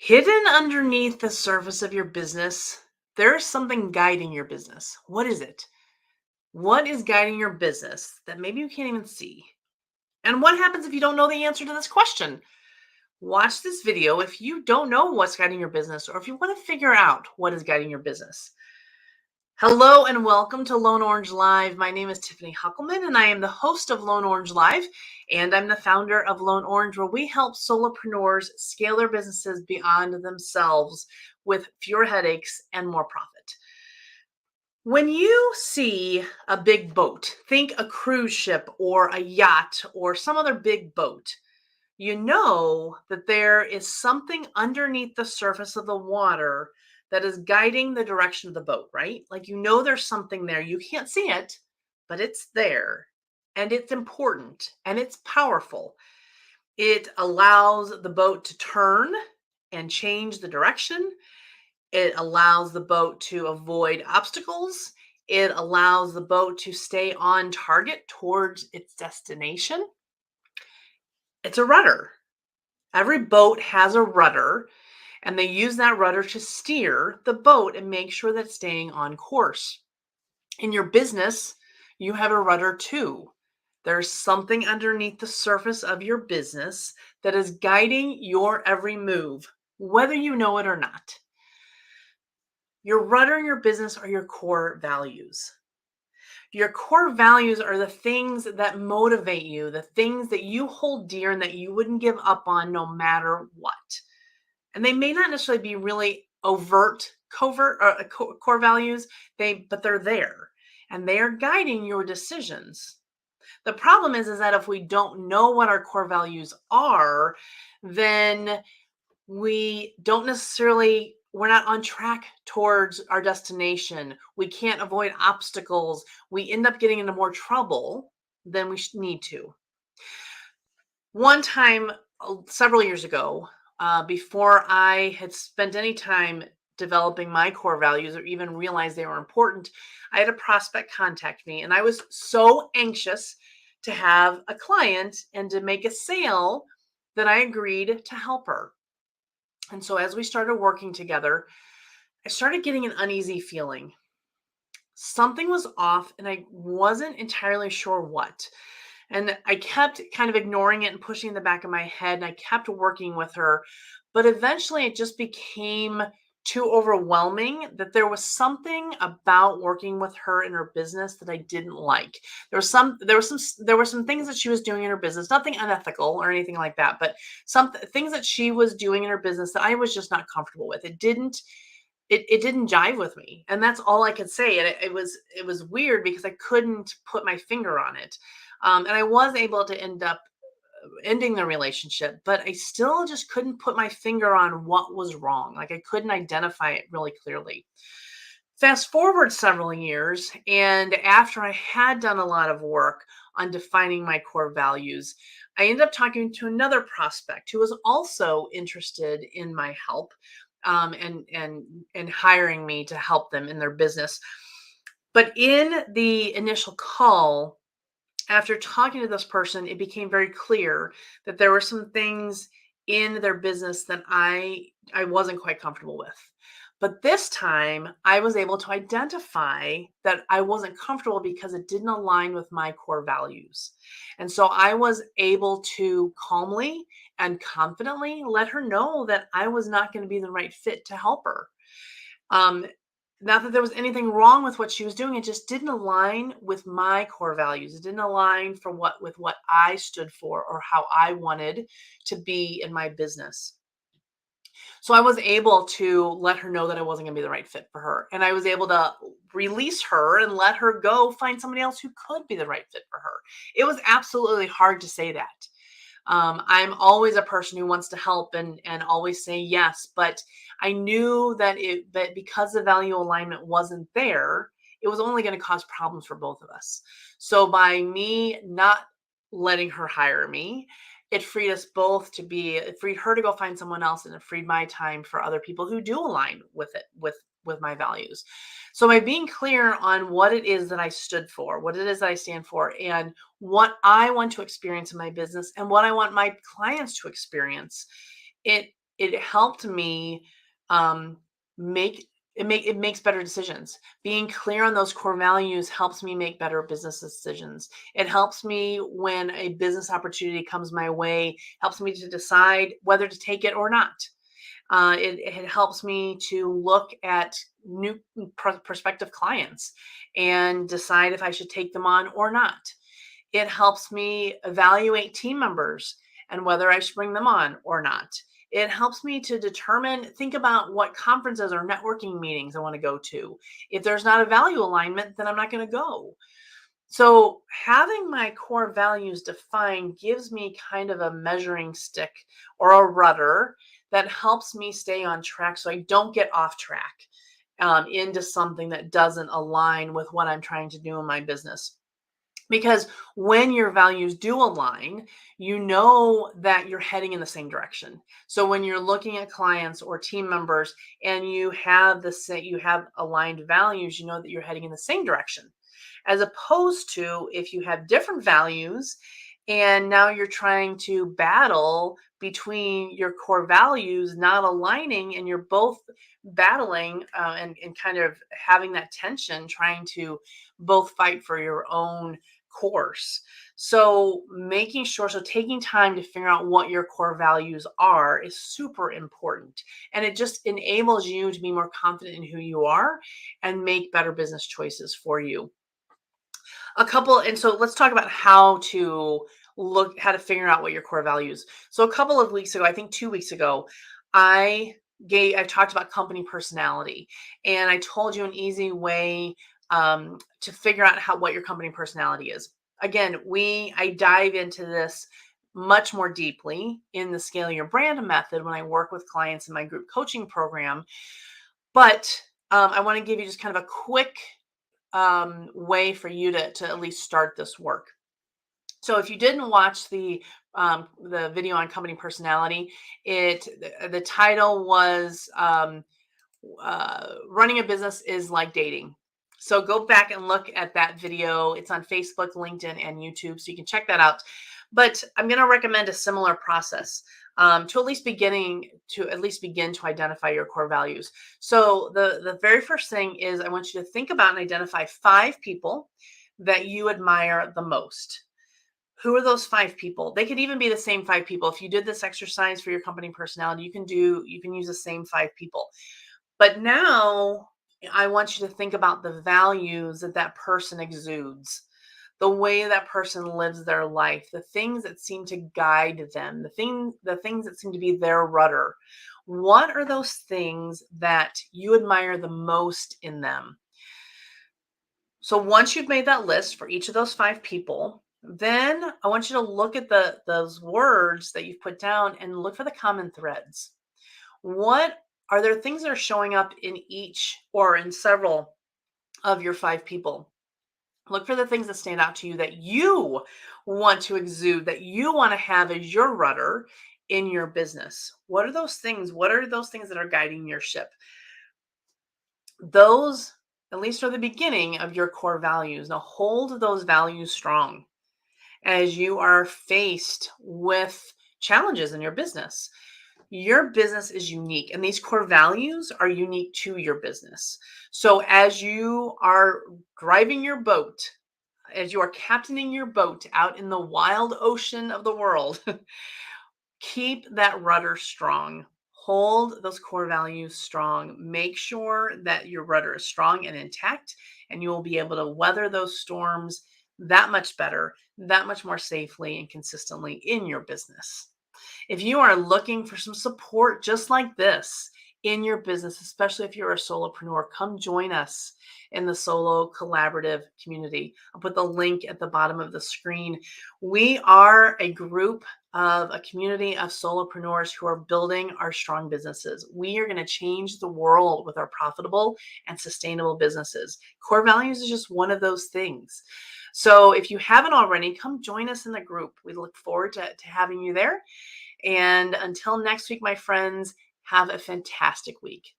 Hidden underneath the surface of your business, there's something guiding your business. What is it? What is guiding your business that maybe you can't even see? And what happens if you don't know the answer to this question? Watch this video if you don't know what's guiding your business or if you want to figure out what is guiding your business. Hello and welcome to Lone Orange Live. My name is Tiffany Huckelman and I am the host of Lone Orange Live, and I'm the founder of Lone Orange, where we help solopreneurs scale their businesses beyond themselves with fewer headaches and more profit. When you see a big boat, think a cruise ship or a yacht or some other big boat, you know that there is something underneath the surface of the water that is guiding the direction of the boat, right? Like, there's something there. You can't see it, but it's there, and it's important and it's powerful. It allows the boat to turn and change the direction. It allows the boat to avoid obstacles. It allows the boat to stay on target towards its destination. It's a rudder. Every boat has a rudder, and they use that rudder to steer the boat and make sure that it's staying on course. In your business, you have a rudder too. There's something underneath the surface of your business that is guiding your every move, whether you know it or not. Your rudder in your business are your core values. Your core values are the things that motivate you, the things that you hold dear and that you wouldn't give up on no matter what. And they may not necessarily be really covert core values, but they're there and they are guiding your decisions. The problem is that if we don't know what our core values are, then we're not on track towards our destination. We can't avoid obstacles. We end up getting into more trouble than we need to. One time, several years ago, before I had spent any time developing my core values or even realized they were important, I had a prospect contact me, and I was so anxious to have a client and to make a sale that I agreed to help her. And so as we started working together, I started getting an uneasy feeling. Something was off, and I wasn't entirely sure what. And I kept kind of ignoring it and pushing in the back of my head, and I kept working with her. But eventually it just became too overwhelming that there was something about working with her in her business that I didn't like. There were some things that she was doing in her business, nothing unethical or anything like that, but some things that she was doing in her business that I was just not comfortable with. It didn't jive with me, and that's all I could say. And it was weird because I couldn't put my finger on it. And I was able to end up ending the relationship, but I still just couldn't put my finger on what was wrong. Like, I couldn't identify it really clearly. Fast forward several years, and after I had done a lot of work on defining my core values, I ended up talking to another prospect who was also interested in my help, and hiring me to help them in their business. But in the initial call, after talking to this person, it became very clear that there were some things in their business that I wasn't quite comfortable with. But this time I was able to identify that I wasn't comfortable because it didn't align with my core values. And so I was able to calmly and confidently let her know that I was not going to be the right fit to help her. Um, Not that there was anything wrong with what she was doing. It just didn't align with my core values. It didn't align with what I stood for or how I wanted to be in my business. So I was able to let her know that I wasn't going to be the right fit for her. And I was able to release her and let her go find somebody else who could be the right fit for her. It was absolutely hard to say that. I'm always a person who wants to help and always say yes, but I knew that because the value alignment wasn't there, it was only going to cause problems for both of us. So by me not letting her hire me, it freed her to go find someone else, and it freed my time for other people who do align with my values. So by being clear on what it is that I stood for, what it is that I stand for, and what I want to experience in my business and what I want my clients to experience, it it helped me um, make it makes better decisions. Being clear on those core values helps me make better business decisions. It helps me when a business opportunity comes my way, helps me to decide whether to take it or not. It helps me to look at new prospective clients and decide if I should take them on or not. It helps me evaluate team members and whether I should bring them on or not. It helps me to think about what conferences or networking meetings I want to go to. If there's not a value alignment, then I'm not going to go. So, having my core values defined gives me kind of a measuring stick or a rudder that helps me stay on track so I don't get off track into something that doesn't align with what I'm trying to do in my business. Because when your values do align, you know that you're heading in the same direction. So when you're looking at clients or team members and you have aligned values, you know that you're heading in the same direction. As opposed to if you have different values and now you're trying to battle between your core values not aligning, and you're both battling and kind of having that tension, trying to both fight for your own course. So taking time to figure out what your core values are is super important. And it just enables you to be more confident in who you are and make better business choices for you. And so let's talk about how to figure out what your core values. So a couple of weeks ago, I think 2 weeks ago, I I talked about company personality, and I told you an easy way to figure out what your company personality is. Again, I dive into this much more deeply in the Scale Your Brand method when I work with clients in my group coaching program. But I want to give you just kind of a quick way for you to at least start this work. So if you didn't watch the video on company personality, the title was running a business is like dating. So go back and look at that video. It's on Facebook, LinkedIn, and YouTube, so you can check that out. But I'm going to recommend a similar process to at least begin to identify your core values. So the very first thing is I want you to think about and identify 5 people that you admire the most. Who are those 5 people? They could even be the same 5 people. If you did this exercise for your company personality, you can use the same 5 people. But now I want you to think about the values that that person exudes, the way that person lives their life, the things that seem to guide them, the things that seem to be their rudder. What are those things that you admire the most in them? So once you've made that list for each of those 5 people, then I want you to look at those words that you've put down and look for the common threads. What are there things that are showing up in each or in several of your 5 people? Look for the things that stand out to you that you want to exude, that you want to have as your rudder in your business. What are those things? What are those things that are guiding your ship? Those, at least, are the beginning of your core values. Now, hold those values strong as you are faced with challenges in your business. Your business is unique, and these core values are unique to your business. So, as you are driving your boat, as you are captaining your boat out in the wild ocean of the world, keep that rudder strong. Hold those core values strong. Make sure that your rudder is strong and intact, and you will be able to weather those storms that much better, that much more safely and consistently in your business. If you are looking for some support just like this in your business, especially if you're a solopreneur, come join us in the Solo Collaborative community. I'll put the link at the bottom of the screen. We are a group of a community of solopreneurs who are building our strong businesses. We are going to change the world with our profitable and sustainable businesses. Core values is just one of those things. So if you haven't already, come join us in the group. We look forward to having you there. And until next week, my friends, have a fantastic week.